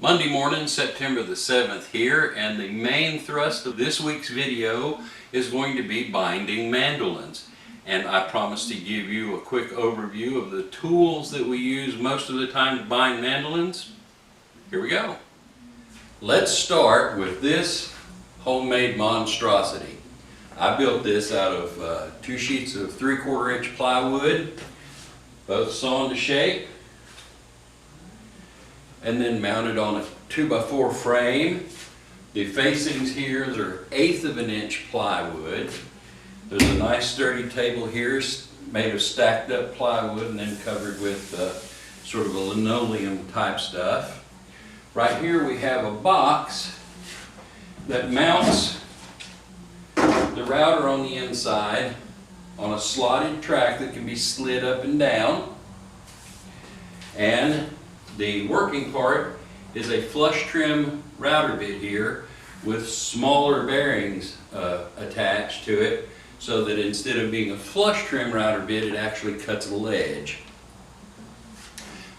Monday morning, September the 7th here, and the main thrust of this week's video is going to be binding mandolins. And I promise to give you a quick overview of the tools that we use most of the time to bind mandolins. Here we go. Let's start with this homemade monstrosity. I built this out of 2 sheets of 3/4 inch plywood, both sawn to shape, and then mounted on a 2x4 frame. The facings here are 1/8 of an inch plywood. There's a nice sturdy table here made of stacked up plywood and then covered with sort of a linoleum type stuff. Right here we have a box that mounts the router on the inside on a slotted track that can be slid up and down. And the working part is a flush trim router bit here with smaller bearings attached to it, so that instead of being a flush trim router bit, it actually cuts a ledge.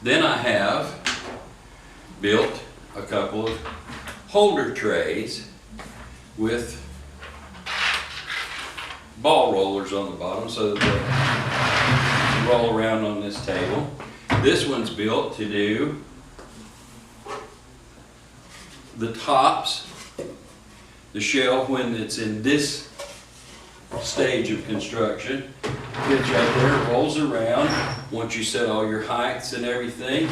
Then I have built a couple of holder trays with ball rollers on the bottom so that they roll around on this table. This one's built to do the tops, the shell when it's in this stage of construction. Fits right there, rolls around. Once you set all your heights and everything,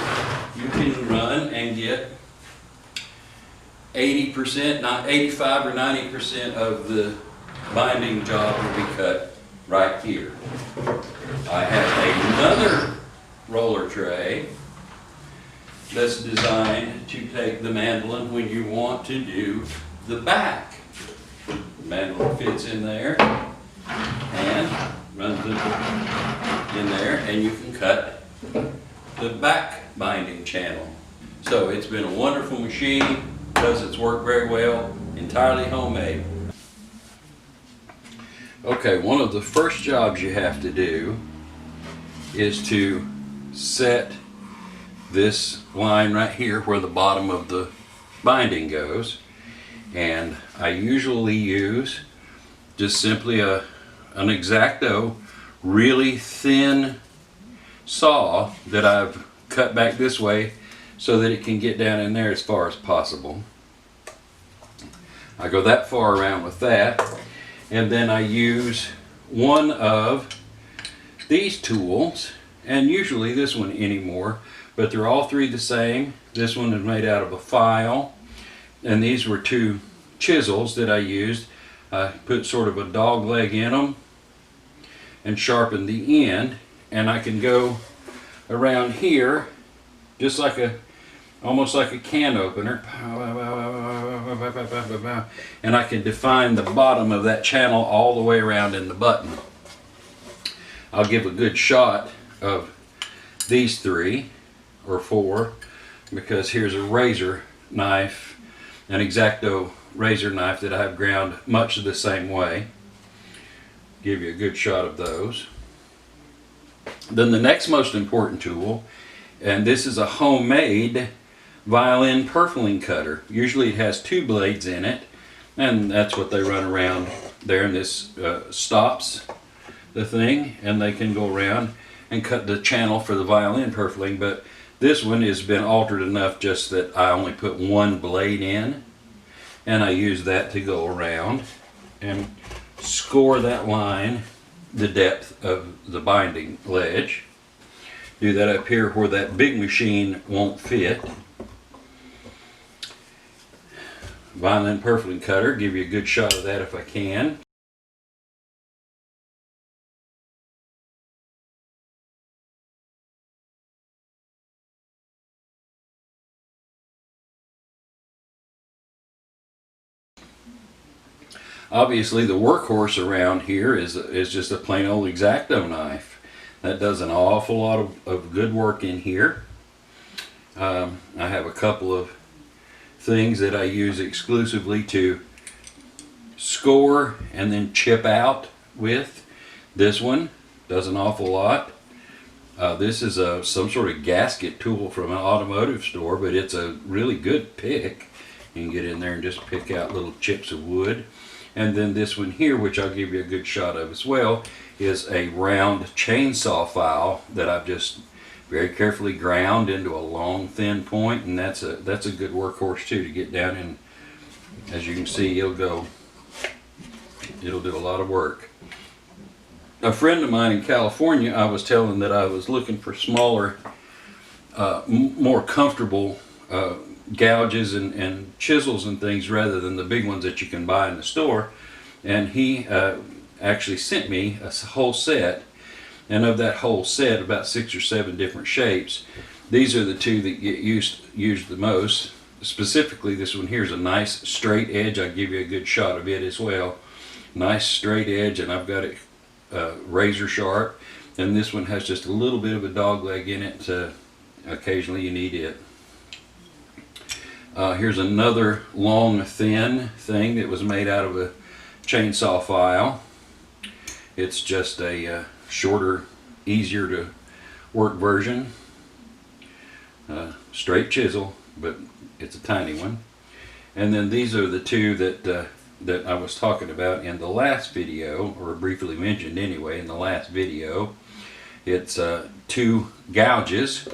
you can run and get 80%, not 85 or 90% of the binding job will be cut right here. I have another roller tray that's designed to take the mandolin when you want to do the back. The mandolin fits in there and runs in there, and you can cut the back binding channel. So it's been a wonderful machine, does its work very well, entirely homemade. Okay, one of the first jobs you have to do is to set this line right here where the bottom of the binding goes. And I usually use just simply an X-Acto really thin saw that I've cut back this way so that it can get down in there as far as possible. I go that far around with that, and then I use one of these tools, and usually this one anymore, but they're all three the same. This one is made out of a file, and these were 2 chisels that I used. I put sort of a dog leg in them and sharpen the end, and I can go around here just like almost like a can opener, and I can define the bottom of that channel all the way around in the button. I'll give a good shot of these 3 or 4, because here's a razor knife, an X-Acto razor knife that I've ground much the same way. Give you a good shot of those. Then the next most important tool, and this is a homemade violin purfling cutter. Usually it has 2 blades in it, and that's what they run around there, and this stops the thing, and they can go around and cut the channel for the violin purfling. But this one has been altered enough just that I only put 1 blade in, and I use that to go around and score that line, the depth of the binding ledge. Do that up here where that big machine won't fit. Violin purfling cutter, give you a good shot of that if I can. Obviously the workhorse around here is just a plain old X-Acto knife. That does an awful lot of good work in here. I have a couple of things that I use exclusively to score and then chip out with. This one does an awful lot. This is some sort of gasket tool from an automotive store, but it's a really good pick. You can get in there and just pick out little chips of wood. And then this one here, which I'll give you a good shot of as well, is a round chainsaw file that I've just very carefully ground into a long thin point, and that's a good workhorse too to get down in. As you can see, it'll do a lot of work. A friend of mine in California, I was telling that I was looking for smaller, more comfortable gouges and chisels and things rather than the big ones that you can buy in the store, and he actually sent me a whole set, and of that whole set, about 6 or 7 different shapes. These are the two that get used the most. Specifically, this one here is a nice straight edge. I'll give you a good shot of it as well. Nice straight edge, and I've got it razor sharp, and this one has just a little bit of a dog leg in it. Occasionally you need it. Here's another long thin thing that was made out of a chainsaw file. It's just a shorter, easier to work version. Straight chisel, but it's a tiny one. And then these are the two that I was talking about in the last video, or briefly mentioned anyway in the last video. It's 2 gouges.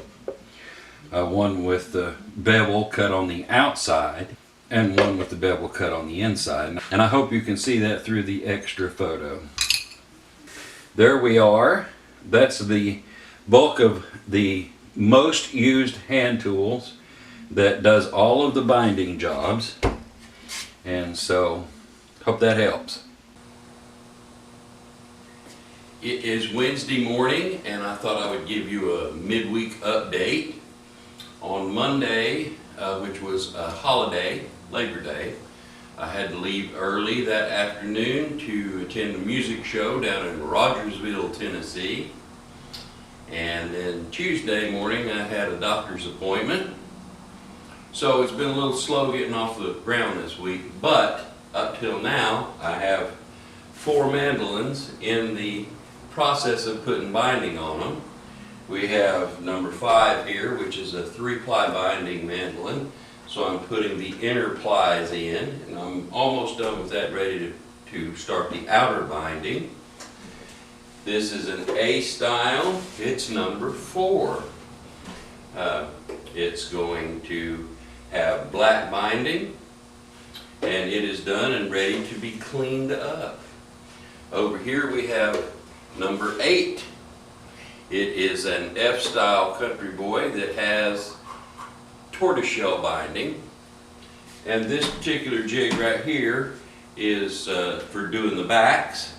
One with the bevel cut on the outside and one with the bevel cut on the inside. And I hope you can see that through the extra photo. There we are. That's the bulk of the most used hand tools that does all of the binding jobs. And so, hope that helps. It is Wednesday morning, and I thought I would give you a midweek update. On Monday, which was a holiday, Labor Day, I had to leave early that afternoon to attend a music show down in Rogersville, Tennessee. And then Tuesday morning I had a doctor's appointment. So it's been a little slow getting off the ground this week, but up till now I have 4 mandolins in the process of putting binding on them. We have number 5 here, which is a 3-ply binding mandolin. So I'm putting the inner plies in, and I'm almost done with that, ready to start the outer binding. This is an A style. It's number 4. It's going to have black binding, and it is done and ready to be cleaned up. Over here we have number 8. It is an F-style country boy that has tortoiseshell binding, and this particular jig right here is for doing the backs,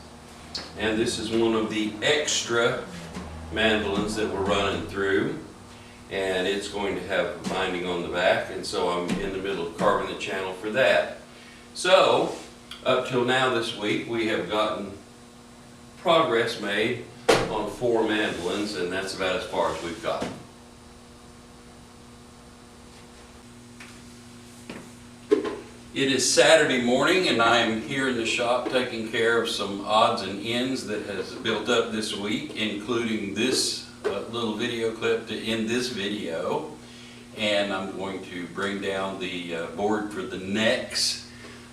and this is one of the extra mandolins that we're running through, and it's going to have binding on the back, and so I'm in the middle of carving the channel for that. So up till now this week we have gotten progress made on 4 mandolins, and that's about as far as we've gotten. It is Saturday morning, and I am here in the shop taking care of some odds and ends that has built up this week, including this little video clip to end this video. And I'm going to bring down the board for the necks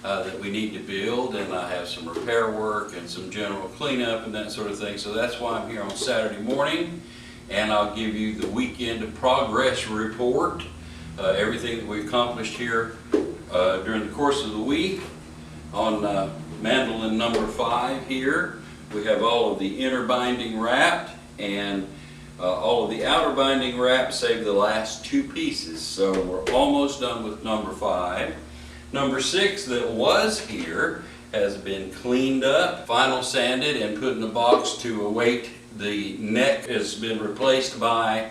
that we need to build, and I have some repair work and some general cleanup and that sort of thing. So that's why I'm here on Saturday morning, and I'll give you the weekend progress report, everything that we accomplished here during the course of the week. On mandolin number 5 here, we have all of the inner binding wrapped and all of the outer binding wrapped save the last 2 pieces. So we're almost done with number 5. Number 6 that was here has been cleaned up, final sanded, and put in a box to await the neck. Has been replaced by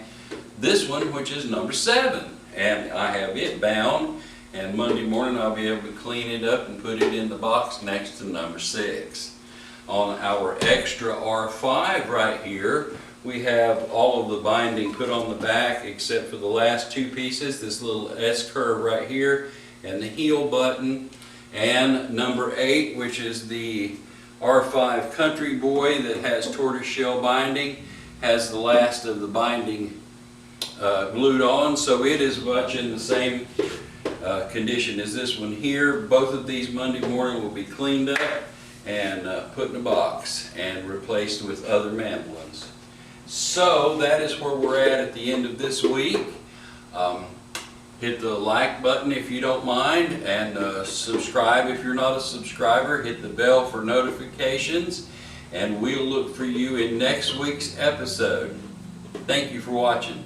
this one, which is number 7. And I have it bound, and Monday morning I'll be able to clean it up and put it in the box next to number 6. On our extra R5 right here, we have all of the binding put on the back except for the last 2 pieces, this little S-curve right here, and the heel button, and number 8, which is the R5 Country Boy that has tortoiseshell binding, has the last of the binding glued on, so it is much in the same condition as this one here. Both of these Monday morning will be cleaned up and put in a box and replaced with other mandolins. So that is where we're at the end of this week. Hit the like button if you don't mind, and subscribe if you're not a subscriber. Hit the bell for notifications, and we'll look for you in next week's episode. Thank you for watching.